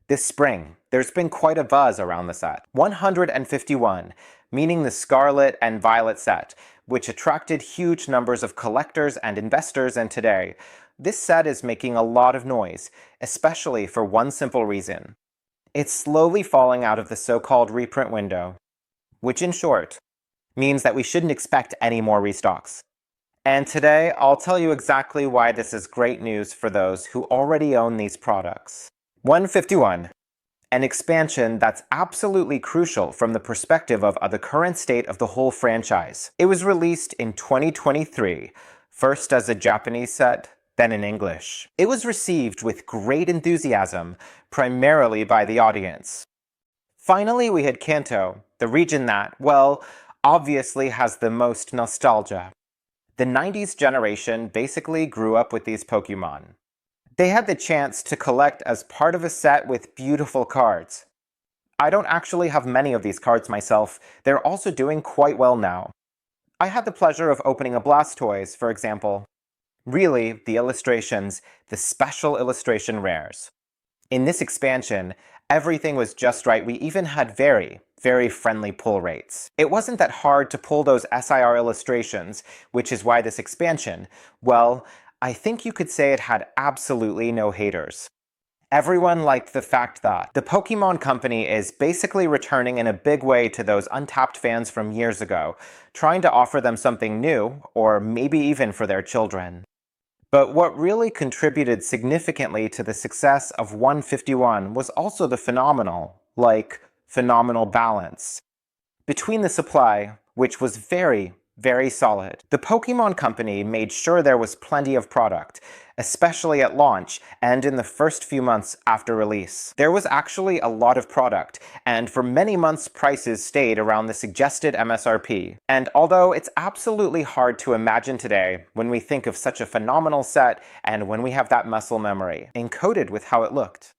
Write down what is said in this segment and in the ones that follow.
This spring, there's been quite a buzz around the set. 151, meaning the Scarlet and Violet set, which attracted huge numbers of collectors and investors, and today, this set is making a lot of noise, especially for one simple reason. It's slowly falling out of the so-called reprint window, which in short, means that we shouldn't expect any more restocks. And today, I'll tell you exactly why this is great news for those who already own these products. 151. An expansion that's absolutely crucial from the perspective of the current state of the whole franchise. It was released in 2023, first as a Japanese set, then in English. It was received with great enthusiasm, primarily by the audience. Finally, we had Kanto, the region that, well, obviously has the most nostalgia. The 90s generation basically grew up with these Pokémon. They had the chance to collect as part of a set with beautiful cards. I don't actually have many of these cards myself. They're also doing quite well now. I had the pleasure of opening a Blastoise, for example. Really, the illustrations, the special illustration rares. In this expansion, everything was just right. We even had very friendly pull rates. It wasn't that hard to pull those SIR illustrations, which is why this expansion, well, I think you could say it had absolutely no haters. Everyone liked the fact that the Pokémon Company is basically returning in a big way to those untapped fans from years ago, trying to offer them something new, or maybe even for their children. But what really contributed significantly to the success of 151 was also the phenomenal balance between the supply, which was very solid. The Pokémon Company made sure there was plenty of product, especially at launch and in the first few months after release. There was actually a lot of product, and for many months prices stayed around the suggested MSRP. And although it's absolutely hard to imagine today when we think of such a phenomenal set and when we have that muscle memory, encoded with how it looked.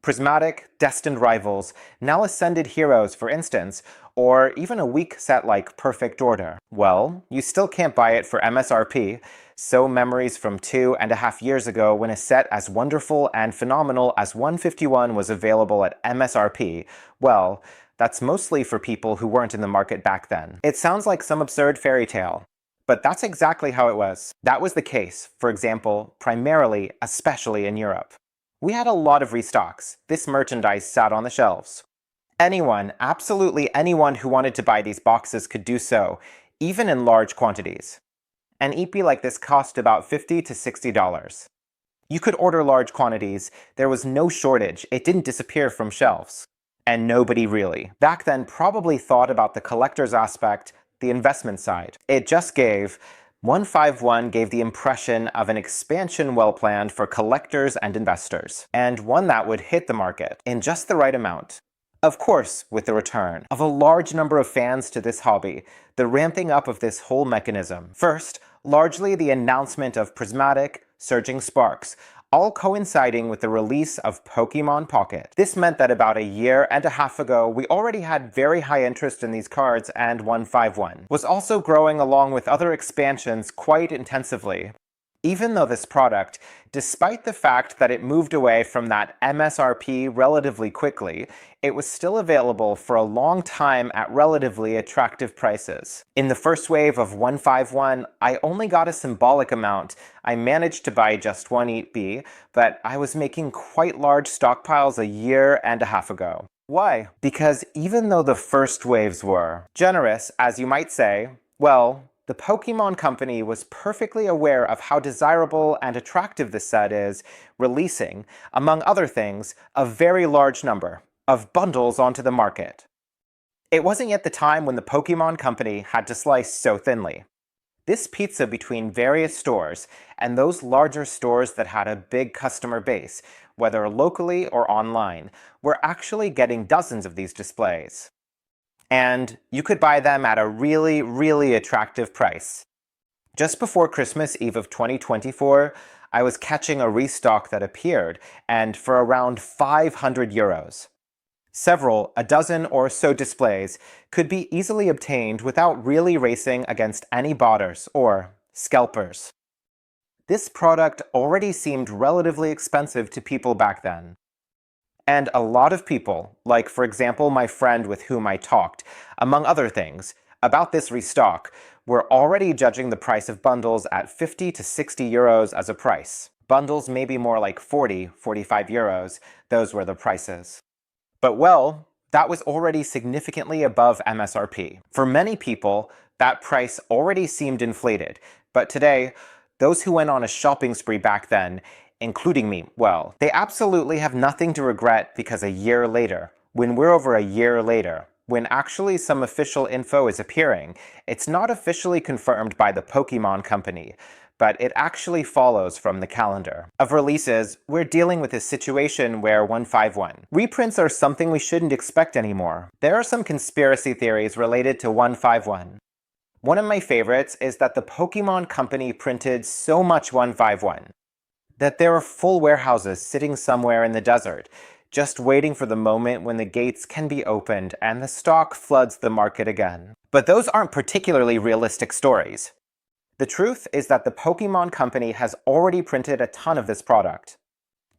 Prismatic, Destined Rivals, now Ascended Heroes, for instance, or even a weak set like Perfect Order. Well, you still can't buy it for MSRP, so memories from 2.5 years ago when a set as wonderful and phenomenal as 151 was available at MSRP, well, that's mostly for people who weren't in the market back then. It sounds like some absurd fairy tale, but that's exactly how it was. That was the case, for example, primarily, especially in Europe. We had a lot of restocks. This merchandise sat on the shelves. Anyone, absolutely anyone who wanted to buy these boxes could do so, even in large quantities. An EP like this cost about $50 to $60. You could order large quantities. There was no shortage. It didn't disappear from shelves. And nobody really, back then, probably thought about the collector's aspect, the investment side. It just gave 151 gave the impression of an expansion well planned for collectors and investors, and one that would hit the market in just the right amount. Of course, with the return of a large number of fans to this hobby, the ramping up of this whole mechanism. First, largely the announcement of Prismatic, Surging Sparks, all coinciding with the release of Pokemon Pocket. This meant that about 1.5 years ago, we already had very high interest in these cards, and 151 was also growing along with other expansions quite intensively. Even though this product, despite the fact that it moved away from that MSRP relatively quickly, it was still available for a long time at relatively attractive prices. In the first wave of 151, I only got a symbolic amount. I managed to buy just one EP, but I was making quite large stockpiles 1.5 years ago. Why? Because even though the first waves were generous, as you might say, well, the Pokémon Company was perfectly aware of how desirable and attractive this set is, releasing, among other things, a very large number of bundles onto the market. It wasn't yet the time when the Pokémon Company had to slice so thinly. This pizza between various stores, and those larger stores that had a big customer base, whether locally or online, were actually getting dozens of these displays. And you could buy them at a really attractive price. Just before Christmas Eve of 2024, I was catching a restock that appeared, and for around €500. Several, a dozen or so displays, could be easily obtained without really racing against any botters or scalpers. This product already seemed relatively expensive to people back then. And a lot of people, like for example my friend with whom I talked, among other things, about this restock, were already judging the price of bundles at 50 to 60 euros as a price. Bundles maybe more like 40, 45 euros, those were the prices. But well, that was already significantly above MSRP. For many people, that price already seemed inflated, but today, those who went on a shopping spree back then, including me, well, they absolutely have nothing to regret because a year later, when we're over a year later, when actually some official info is appearing, it's not officially confirmed by the Pokémon Company, but it actually follows from the calendar of releases. We're dealing with a situation where 151. Reprints are something we shouldn't expect anymore. There are some conspiracy theories related to 151. One of my favorites is that the Pokémon Company printed so much 151 that there are full warehouses sitting somewhere in the desert, just waiting for the moment when the gates can be opened and the stock floods the market again. But those aren't particularly realistic stories. The truth is that the Pokémon Company has already printed a ton of this product.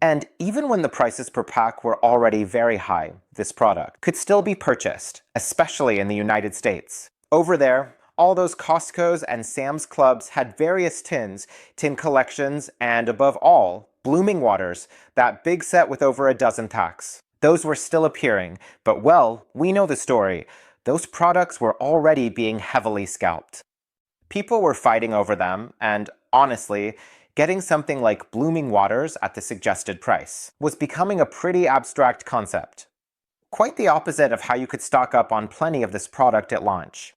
And even when the prices per pack were already very high, this product could still be purchased, especially in the United States. Over there, all those Costco's and Sam's Clubs had various tins, tin collections, and above all, Blooming Waters, that big set with over a dozen packs. Those were still appearing, but well, we know the story. Those products were already being heavily scalped. People were fighting over them, and honestly, getting something like Blooming Waters at the suggested price was becoming a pretty abstract concept. Quite the opposite of how you could stock up on plenty of this product at launch.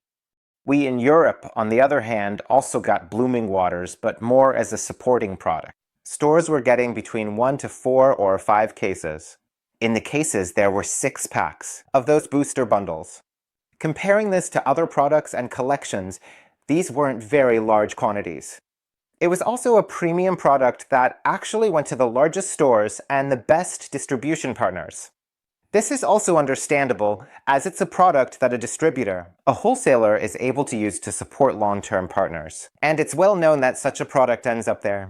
We in Europe, on the other hand, also got Blooming Waters, but more as a supporting product. Stores were getting between 1 to 4 or 5 cases. In the cases, there were 6 packs of those booster bundles. Comparing this to other products and collections, these weren't very large quantities. It was also a premium product that actually went to the largest stores and the best distribution partners. This is also understandable, as it's a product that a distributor, a wholesaler, is able to use to support long-term partners. And it's well known that such a product ends up there.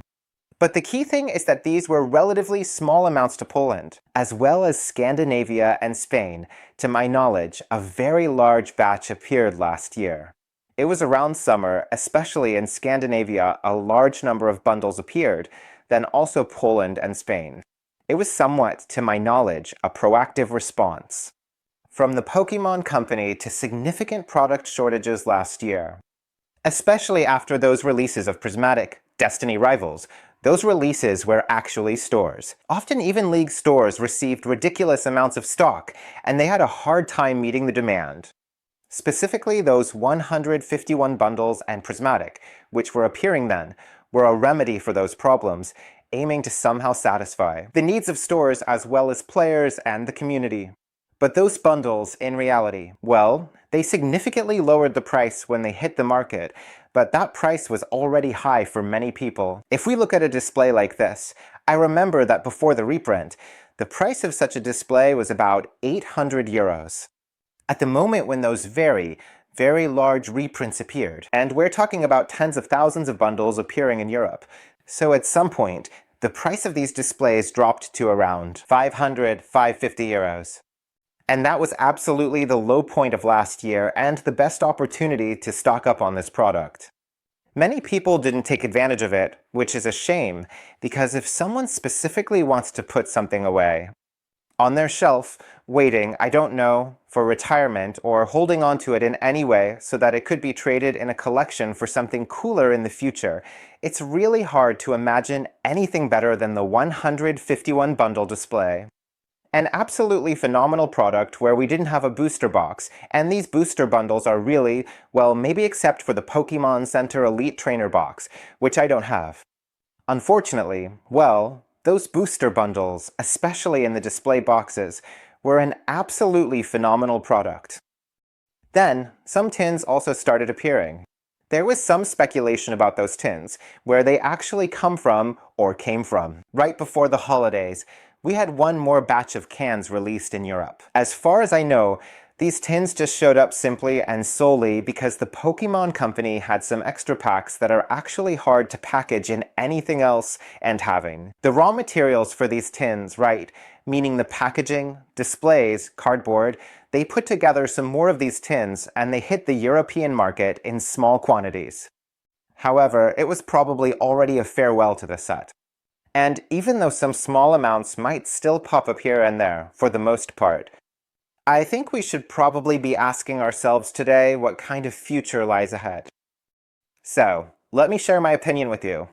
But the key thing is that these were relatively small amounts to Poland, as well as Scandinavia and Spain. To my knowledge, a very large batch appeared last year. It was around summer, especially in Scandinavia, a large number of bundles appeared, then also Poland and Spain. It was somewhat, to my knowledge, a proactive response from the Pokémon Company to significant product shortages last year. Especially after those releases of Prismatic, Destiny Rivals, those releases were actually stores. Often even League stores received ridiculous amounts of stock, and they had a hard time meeting the demand. Specifically, those 151 bundles and Prismatic, which were appearing then, were a remedy for those problems, aiming to somehow satisfy the needs of stores as well as players and the community. But those bundles, in reality, well, they significantly lowered the price when they hit the market, but that price was already high for many people. If we look at a display like this, I remember that before the reprint, the price of such a display was about 800 euros. At the moment when those very, very large reprints appeared, and we're talking about tens of thousands of bundles appearing in Europe, so at some point, the price of these displays dropped to around 500, 550 euros. And that was absolutely the low point of last year and the best opportunity to stock up on this product. Many people didn't take advantage of it, which is a shame, because if someone specifically wants to put something away on their shelf, waiting, I don't know, for retirement, or holding on to it in any way so that it could be traded in a collection for something cooler in the future, it's really hard to imagine anything better than the 151 bundle display. An absolutely phenomenal product where we didn't have a booster box, and these booster bundles are really, well, maybe except for the Pokemon Center Elite Trainer box, which I don't have. Unfortunately, well, those booster bundles, especially in the display boxes, were an absolutely phenomenal product. Then, some tins also started appearing. There was some speculation about those tins, where they actually come from, or came from. Right before the holidays, we had one more batch of cans released in Europe. As far as I know, These tins just showed up simply and solely because the Pokémon Company had some extra packs that are actually hard to package in anything else and having. The raw materials for these tins, right, meaning the packaging, displays, cardboard, they put together some more of these tins and they hit the European market in small quantities. However, it was probably already a farewell to the set. And even though some small amounts might still pop up here and there, for the most part, I think we should probably be asking ourselves today what kind of future lies ahead. So, let me share my opinion with you.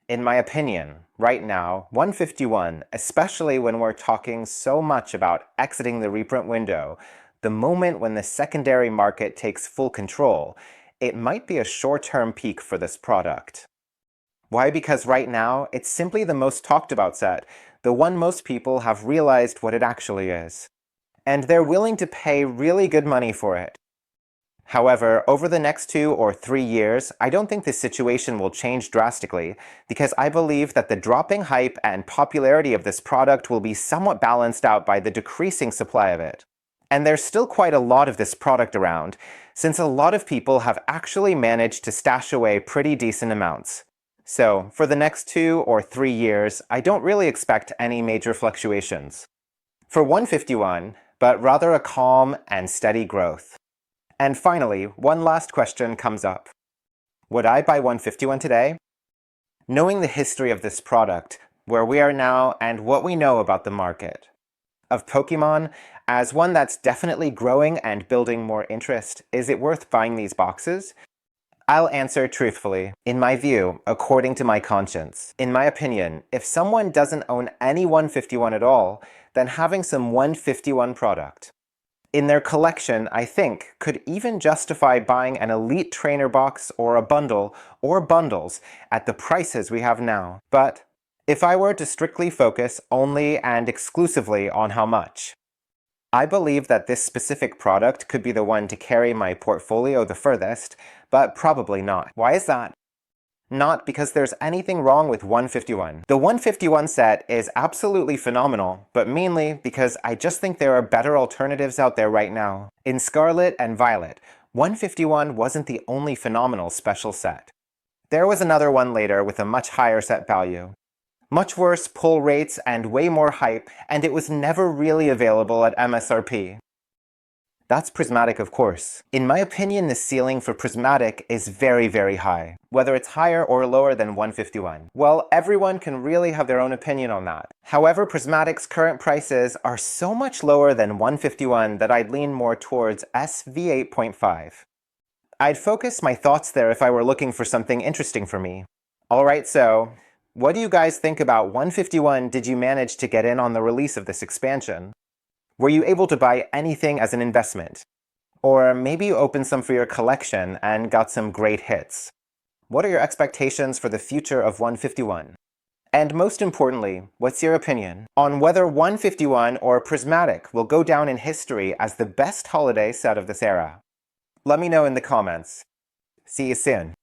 In my opinion, right now, 151, especially when we're talking so much about exiting the reprint window, the moment when the secondary market takes full control, it might be a short-term peak for this product. Why? Because right now, it's simply the most talked about set, the one most people have realized what it actually is. And they're willing to pay really good money for it. However, over the next 2 or 3 years, I don't think the situation will change drastically, because I believe that the dropping hype and popularity of this product will be somewhat balanced out by the decreasing supply of it. And there's still quite a lot of this product around, since a lot of people have actually managed to stash away pretty decent amounts. So, for the next 2 or 3 years, I don't really expect any major fluctuations. For 151, but rather a calm and steady growth. And finally, one last question comes up. Would I buy 151 today? Knowing the history of this product, where we are now, and what we know about the market of Pokemon, as one that's definitely growing and building more interest, is it worth buying these boxes? I'll answer truthfully. In my view, according to my conscience. In my opinion, if someone doesn't own any 151 at all, then having some 151 product in their collection, I think, could even justify buying an Elite Trainer box or a bundle or bundles at the prices we have now. But if I were to strictly focus only and exclusively on how much, I believe that this specific product could be the one to carry my portfolio the furthest, but probably not. Why is that? Not because there's anything wrong with 151. The 151 set is absolutely phenomenal, but mainly because I just think there are better alternatives out there right now. In Scarlet and Violet, 151 wasn't the only phenomenal special set. There was another one later with a much higher set value. Much worse pull rates and way more hype, and it was never really available at MSRP. That's Prismatic, of course. In my opinion, the ceiling for Prismatic is very, very high. Whether it's higher or lower than 151. Well, everyone can really have their own opinion on that. However, Prismatic's current prices are so much lower than 151 that I'd lean more towards SV8.5. I'd focus my thoughts there if I were looking for something interesting for me. Alright, so what do you guys think about 151? Did you manage to get in on the release of this expansion? Were you able to buy anything as an investment? Or maybe you opened some for your collection and got some great hits. What are your expectations for the future of 151? And most importantly, what's your opinion on whether 151 or Prismatic will go down in history as the best holiday set of this era? Let me know in the comments. See you soon.